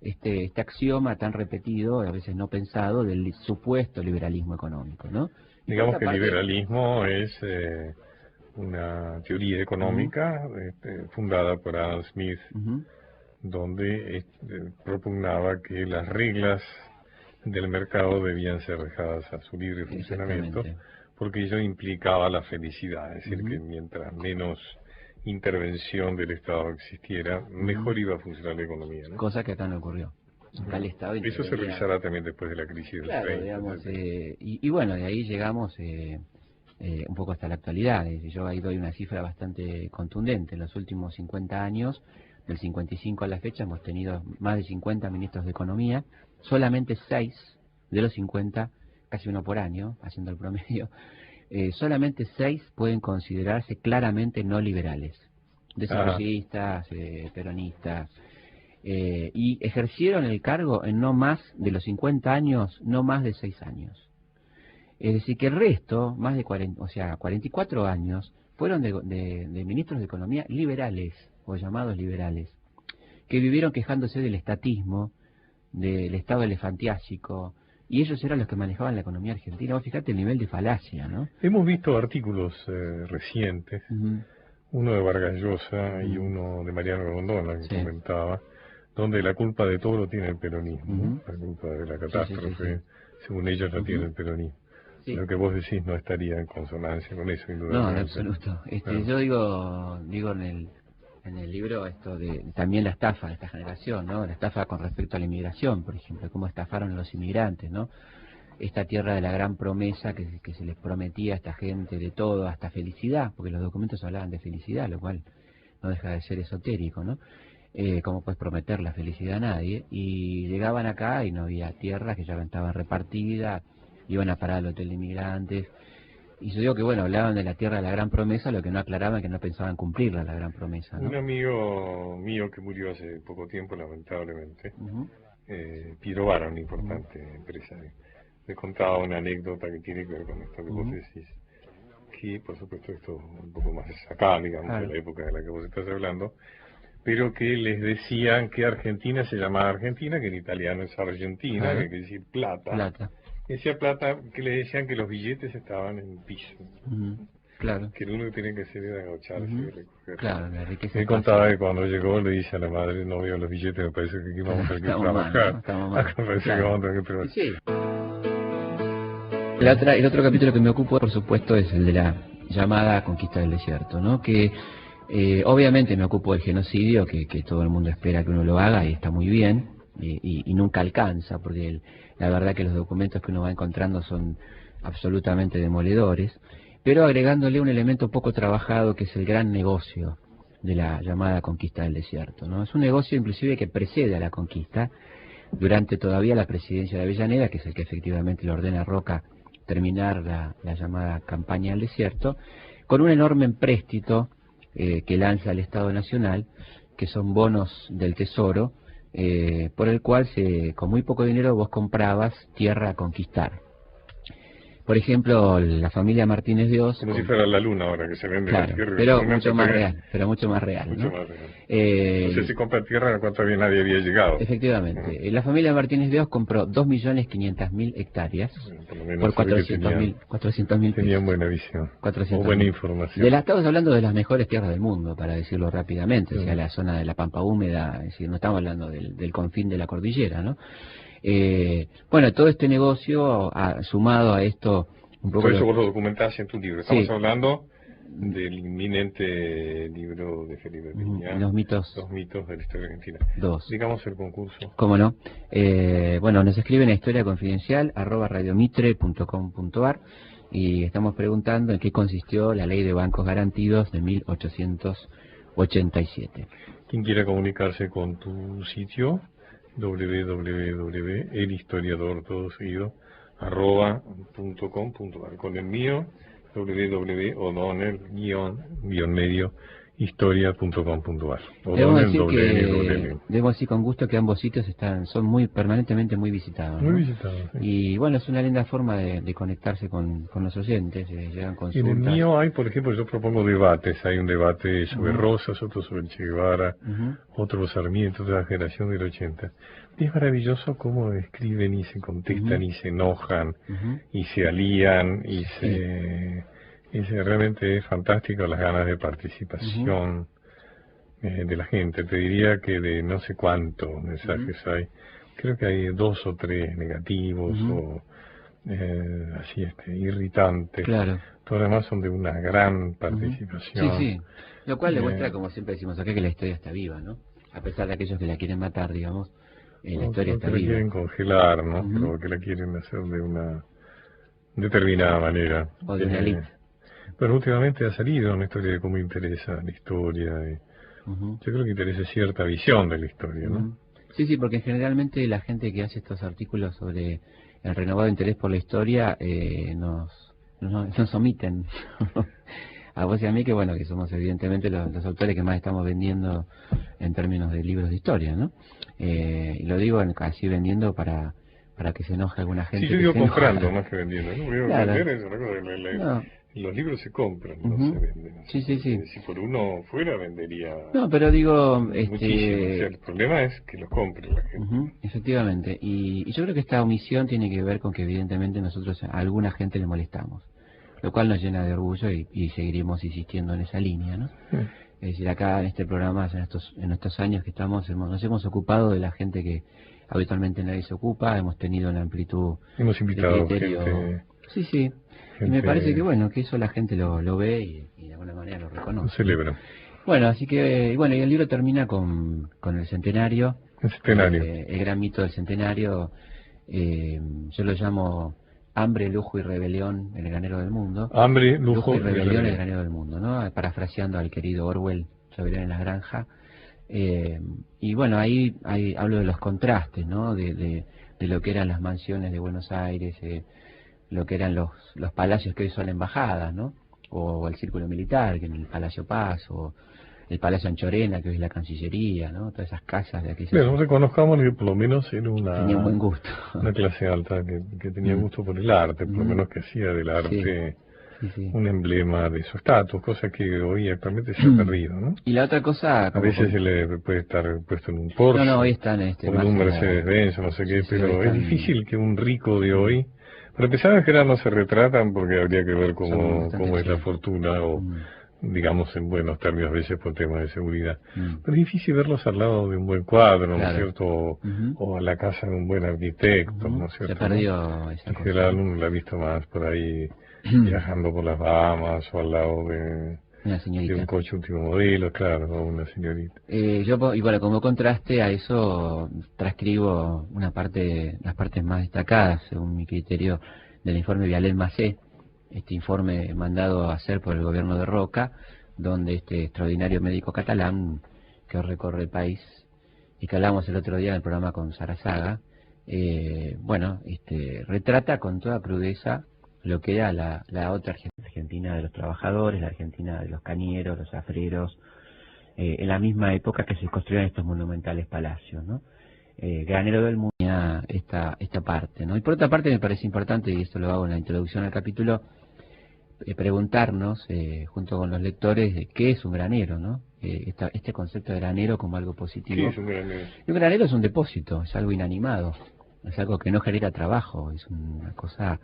este axioma tan repetido, a veces no pensado, del supuesto liberalismo económico, ¿no? Y Digamos que el parte, liberalismo es una teoría económica fundada por Adam Smith, donde propugnaba que las reglas del mercado debían ser dejadas a su libre funcionamiento, porque ello implicaba la felicidad, es decir, que mientras menos intervención del Estado existiera, mejor iba a funcionar la economía, ¿no? Cosa que acá no ocurrió. Acá el Estado Eso se revisará también después de la crisis del 30. Digamos, y bueno, de ahí llegamos un poco hasta la actualidad. Yo ahí doy una cifra bastante contundente. En los últimos 50 años, del 55 a la fecha, hemos tenido más de 50 ministros de Economía, solamente 6 de los 50, casi uno por año, haciendo el promedio, solamente 6 pueden considerarse claramente no liberales, desarrollistas, peronistas, y ejercieron el cargo en no más de los 50 años, no más de 6 años. Es decir, que el resto, más de 44 años, fueron de ministros de Economía liberales, o llamados liberales, que vivieron quejándose del estatismo, del estado elefantiásico, y ellos eran los que manejaban la economía argentina. Vos fíjate el nivel de falacia, ¿no? Hemos visto artículos recientes, uno de Vargas Llosa y uno de Mariano Grondona, que comentaba, donde la culpa de todo lo tiene el peronismo, la culpa de la catástrofe, según ellos la tiene el peronismo. Lo que vos decís no estaría en consonancia con eso, No, en absoluto. Yo digo en el libro esto de también la estafa de esta generación, ¿no? La estafa con respecto a la inmigración, por ejemplo, cómo estafaron a los inmigrantes, ¿no? Esta tierra de la gran promesa que se les prometía a esta gente de todo, hasta felicidad, porque los documentos hablaban de felicidad, lo cual no deja de ser esotérico, ¿no? ¿Cómo puedes prometer la felicidad a nadie? Y llegaban acá y no había tierra, que ya estaban repartidas, iban a parar al hotel de inmigrantes. Y yo digo que, bueno, hablaban de la tierra de la gran promesa, lo que no aclaraban que no pensaban cumplirla, la gran promesa, ¿no? Un amigo mío que murió hace poco tiempo, lamentablemente, Piero Vara, un importante empresario, me contaba una anécdota que tiene que ver con esto que vos decís, que por supuesto esto un poco más acá, digamos, de la época de la que vos estás hablando, pero que les decían que Argentina se llamaba Argentina, que en italiano es Argentina, que quiere decir plata. Decía plata, que le decían que los billetes estaban en el piso. Que lo único que tenían que hacer era agacharse y recoger. La riqueza. Me contaba que cuando llegó le dice a la madre, no veo los billetes, me parece que aquí vamos a tener que trabajar. Acá parece que vamos a tener que trabajar. El otro capítulo que me ocupo, por supuesto, es el de la llamada conquista del desierto, ¿no? Que obviamente me ocupo del genocidio, que todo el mundo espera que uno lo haga y está muy bien, y nunca alcanza, porque la verdad que los documentos que uno va encontrando son absolutamente demoledores, pero agregándole un elemento poco trabajado que es el gran negocio de la llamada conquista del desierto, ¿no? Es un negocio inclusive que precede a la conquista, durante todavía la presidencia de Avellaneda, que es el que efectivamente le ordena a Roca terminar la llamada campaña del desierto, con un enorme empréstito que lanza el Estado Nacional, que son bonos del Tesoro, por el cual con muy poco dinero vos comprabas tierra a conquistar. Por ejemplo, la familia Martínez de Oz... Como si fuera la luna ahora, que se vende la tierra. Pero mucho más real, ¿no? No sé si compra tierra en cuanto nadie había llegado. Efectivamente. La familia Martínez de Oz compró 2.500.000 hectáreas por 400.000 Tenían buena visión, o buena información. Estamos hablando de las mejores tierras del mundo, para decirlo rápidamente, o sea, la zona de la Pampa Húmeda, es decir, no estamos hablando del confín de la cordillera, ¿no? Bueno, todo este negocio sumado a esto... Por eso vos lo documentás en tu libro. Estamos hablando del inminente libro de Felipe Piña, Los mitos de la historia argentina. Digamos el concurso. ¿Cómo no? Bueno, nos escriben a historiaconfidencial@radiomitre.com.ar y estamos preguntando en qué consistió la ley de bancos garantidos de 1887. Quien quiera comunicarse con tu sitio, www.elhistoriador.com.ar, con el mío, www.o'donnell-medio historia.com.ar. Debo decir con gusto que ambos sitios son permanentemente muy visitados, ¿no? Muy visitados, sí. Y bueno, es una linda forma de conectarse con los oyentes, llegan consultas. En el mío hay, por ejemplo, yo propongo debates. Hay un debate sobre Rosas, otro sobre Che Guevara, otro Sarmiento, de la generación del 80. Y es maravilloso cómo escriben y se contestan y se enojan y se alían y realmente es fantástico las ganas de participación de la gente. Te diría que de no sé cuántos mensajes hay, creo que hay 2 o 3 negativos o así irritantes. Claro. Todos los demás son de una gran participación. Sí. Lo cual demuestra, como siempre decimos acá, que la historia está viva, ¿no? A pesar de aquellos que la quieren matar, digamos, la historia está viva. Que la quieren congelar, ¿no? Pero que la quieren hacer de una determinada manera. O de una elite. Pero últimamente ha salido una historia de cómo interesa la historia. Yo creo que interesa cierta visión de la historia, ¿no? Sí, porque generalmente la gente que hace estos artículos sobre el renovado interés por la historia nos omiten. A vos y a mí, que bueno, que somos evidentemente los autores que más estamos vendiendo en términos de libros de historia, ¿no? Y lo digo así vendiendo para que se enoje alguna gente. Sí, yo digo comprando más que vendiendo, ¿no? Claro. Vender es una cosa los libros se compran, no se venden. Sí. Si por uno fuera, vendería. No, pero digo, muchísimo. O sea, el problema es que lo compre la gente. Efectivamente. Y yo creo que esta omisión tiene que ver con que evidentemente nosotros a alguna gente le molestamos, lo cual nos llena de orgullo y seguiremos insistiendo en esa línea, ¿no? Es decir, acá en este programa, en estos años que estamos, nos hemos ocupado de la gente que habitualmente nadie se ocupa, hemos tenido una amplitud. Hemos invitado de criterio. Gente. Sí. Gente... Y me parece que bueno, que eso la gente lo ve y de alguna manera lo reconoce. Lo celebra. Bueno, así que, y el libro termina con el centenario. El centenario. El gran mito del centenario. Yo lo llamo Hambre, Lujo y Rebelión, el granero del mundo. Hambre, Lujo y Rebelión, el granero del mundo, ¿no? Parafraseando al querido Orwell, Rebelión en la granja. Y bueno, ahí hablo de los contrastes, ¿no? De lo que eran las mansiones de Buenos Aires, lo que eran los palacios que hoy son embajadas, ¿no? O el círculo militar, que en el Palacio Paz, o el Palacio Anchorena, que hoy es la Cancillería, ¿no? Todas esas casas de aquellas. Pero reconozcamos que por lo menos era tenía un buen gusto. Una clase alta que tenía gusto por el arte, por lo menos que hacía del arte un emblema de su estatus, cosa que hoy actualmente se ha perdido, ¿no? Y la otra cosa... A veces se le puede estar puesto en un Porsche, hoy están o en un Mercedes-Benz, no sé qué, pero es difícil que un rico de hoy... Para empezar, en general no se retratan porque habría que ver cómo es la fortuna o, digamos, en buenos términos a veces por temas de seguridad. Pero es difícil verlos al lado de un buen cuadro, ¿no es cierto? O a la casa de un buen arquitecto, ¿no es cierto? Se perdió esa cosa. En general uno la ha visto más por ahí viajando por las Bahamas o al lado de un coche último modelo, claro, o una señorita. Yo, y bueno, como contraste a eso, transcribo las partes más destacadas, según mi criterio, del informe Vialel-Macé, este informe mandado a hacer por el gobierno de Roca, donde este extraordinario médico catalán que recorre el país, y que hablamos el otro día en el programa con Sarazaga, retrata con toda crudeza lo que era la otra Argentina de los trabajadores, la Argentina de los cañeros, los zafreros, en la misma época que se construían estos monumentales palacios, ¿no? Granero del mundo, esta parte, ¿no? Y por otra parte me parece importante, y esto lo hago en la introducción al capítulo, preguntarnos, junto con los lectores, de qué es un granero, ¿no? Este concepto de granero como algo positivo. ¿Qué es un granero? Un granero es un depósito, es algo inanimado, es algo que no genera trabajo, es una cosa...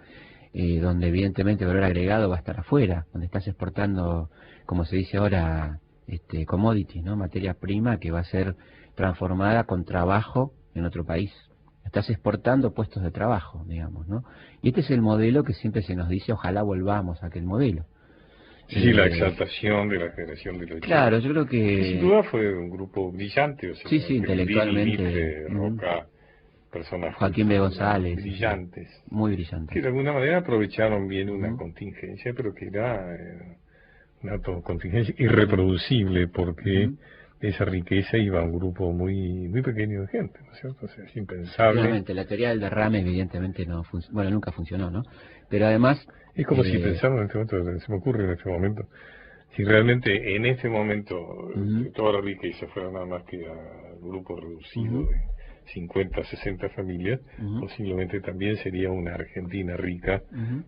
donde evidentemente el valor agregado va a estar afuera, donde estás exportando, como se dice ahora, commodity, ¿no? Materia prima que va a ser transformada con trabajo en otro país. Estás exportando puestos de trabajo, digamos, ¿no? Y este es el modelo que siempre se nos dice, ojalá volvamos a aquel modelo. Sí, la exaltación de la generación de los... Claro, yo creo que... Sin duda fue un grupo brillante, o sea, sí, intelectualmente. Roca, personas Joaquín B. González, brillantes, muy brillantes, que de alguna manera aprovecharon bien una contingencia, pero que era una contingencia irreproducible porque esa riqueza iba a un grupo muy pequeño de gente, ¿no es cierto? O sea, es impensable. Obviamente, la teoría del derrame evidentemente nunca funcionó, ¿no? Pero además... Es como si pensamos en este momento, se me ocurre en este momento, Si realmente en este momento toda la riqueza fuera nada más que a grupos reducidos de 50, 60 familias, posiblemente también sería una Argentina rica,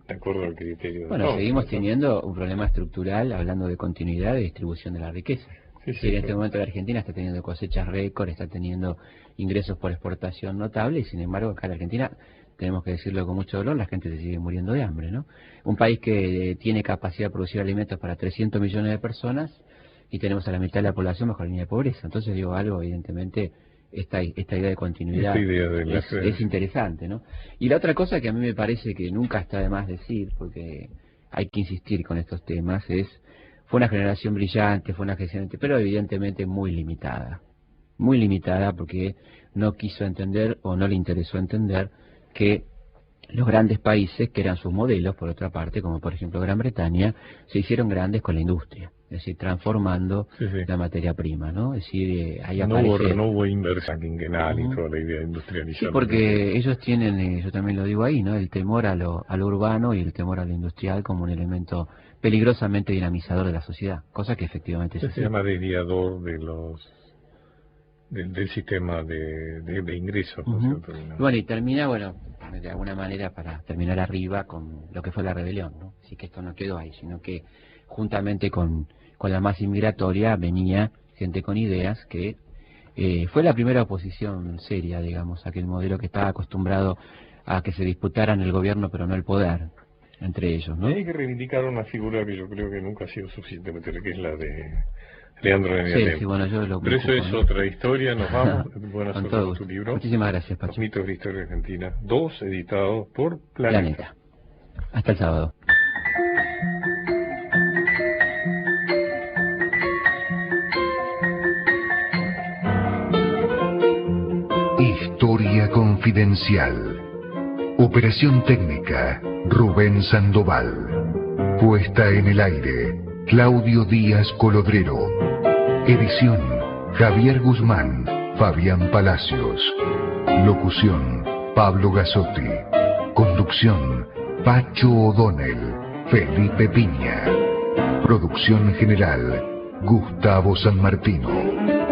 de acuerdo al criterio de Bueno, seguimos teniendo un problema estructural, hablando de continuidad de distribución de la riqueza. En este momento la Argentina está teniendo cosechas récord, está teniendo ingresos por exportación notables, y sin embargo acá en la Argentina, tenemos que decirlo con mucho dolor, la gente se sigue muriendo de hambre, ¿no? Un país que tiene capacidad de producir alimentos para 300 millones de personas y tenemos a la mitad de la población bajo la línea de pobreza. Entonces digo algo, evidentemente, esta idea de continuidad es interesante, ¿no? Y la otra cosa que a mí me parece que nunca está de más decir, porque hay que insistir con estos temas, fue una generación brillante, fue una generación, pero evidentemente muy limitada porque no quiso entender o no le interesó entender que los grandes países, que eran sus modelos, por otra parte, como por ejemplo Gran Bretaña, se hicieron grandes con la industria, es decir, transformando la materia prima, ¿no? Es decir, ahí aparece... No hubo inversión quinquenal y toda la idea de industrializar. Sí, porque ellos tienen, yo también lo digo ahí, ¿no? El temor a lo urbano y el temor a lo industrial como un elemento peligrosamente dinamizador de la sociedad, cosa que efectivamente se llama desviador de del sistema de ingresos, ¿no es cierto? Bueno, y termina, de alguna manera, para terminar arriba, con lo que fue la rebelión, ¿no? Así que esto no quedó ahí, sino que juntamente con la masa inmigratoria venía gente con ideas que fue la primera oposición seria, digamos, a aquel modelo que estaba acostumbrado a que se disputaran el gobierno pero no el poder entre ellos, ¿no? Hay que reivindicar una figura que yo creo que nunca ha sido suficientemente, que es la de Leandro de Mediatempo. Sí, bueno, yo lo Pero eso es otra historia, nos vamos. Buena suerte con tu libro. Muchísimas gracias, Pacho. Los mitos de la historia argentina, 2, editados por Planeta. Hasta el sábado. Historia confidencial. Operación técnica, Rubén Sandoval. Puesta en el aire, Claudio Díaz Colodrero. Edición, Javier Guzmán, Fabián Palacios. Locución, Pablo Gasotti. Conducción, Pacho O'Donnell, Felipe Piña. Producción general, Gustavo Sanmartino.